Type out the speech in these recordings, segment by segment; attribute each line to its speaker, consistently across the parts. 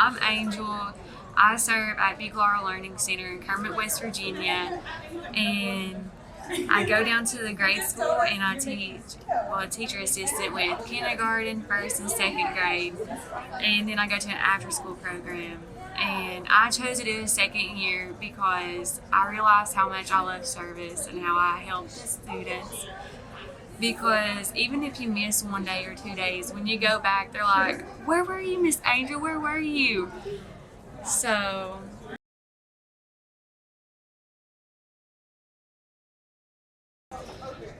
Speaker 1: I'm Angel. I serve at Big Laurel Learning Center in Kermit, West Virginia, and I go down to the grade school and I teach, well, a teacher assistant with kindergarten, first and second grade, and then I go to an after school program. And I chose to do the second year because I realized how much I love service and how I help the students. Because even if you miss 1 day or 2 days, when you go back, they're like, "Where were you, Miss Angel? Where were you?" So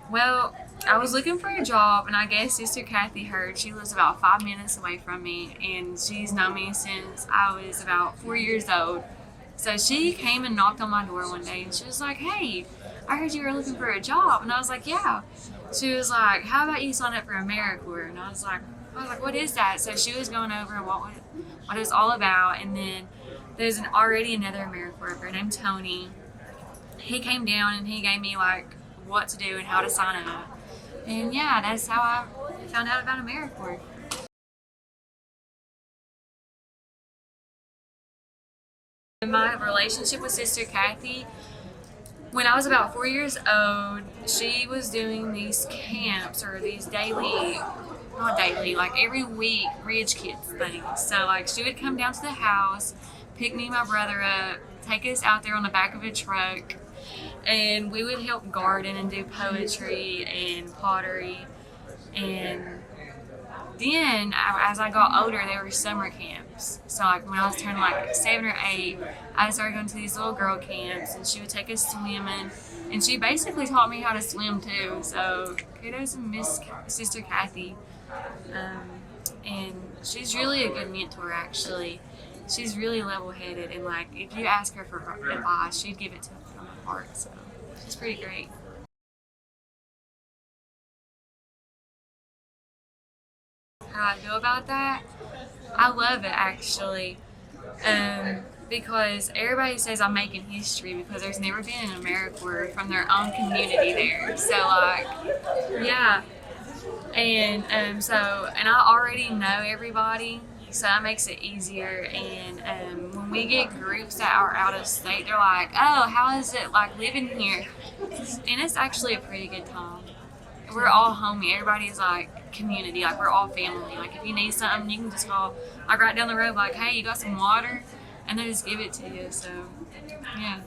Speaker 1: well, I was looking for a job, and I guess Sister Kathy heard. She lives about 5 minutes away from me, and she's known me since I was about 4 years old. So she came and knocked on my door one day, and she was like, "Hey, I heard you were looking for a job." And I was like, "Yeah." She was like, "How about you sign up for AmeriCorps?" And I was like, "What is that?" So she was going over what it was all about, and then there's already another AmeriCorps worker named Tony. He came down and he gave me like what to do and how to sign up. And yeah, that's how I found out about AmeriCorps. My relationship with Sister Kathy, when I was about 4 years old, she was doing these camps or these daily, not daily, like every week Ridge Kids things. So like she would come down to the house, pick me and my brother up, take us out there on the back of a truck, and we would help garden and do poetry and pottery. And then as I got older, there were summer camps. So like when I was turning like 7 or 8, I started going to these little girl camps, and she would take us swimming, and she basically taught me how to swim too. So kudos to Sister Kathy. And she's really a good mentor actually. She's really level-headed, and like if you ask her for advice, she'd give it to you from her heart. So she's pretty great. How I feel about that? I love it actually, because everybody says I'm making history because there's never been an AmeriCorps from their own community there. So like, yeah, and and I already know everybody, so that makes it easier. And when we get groups that are out of state, they're like, "Oh, how is it like living here?" And it's actually a pretty good time. We're all homey. Everybody's like community. Like we're all family. Like if you need something, you can just call like right down the road. Like, "Hey, you got some water?" And they just give it to you. So yeah.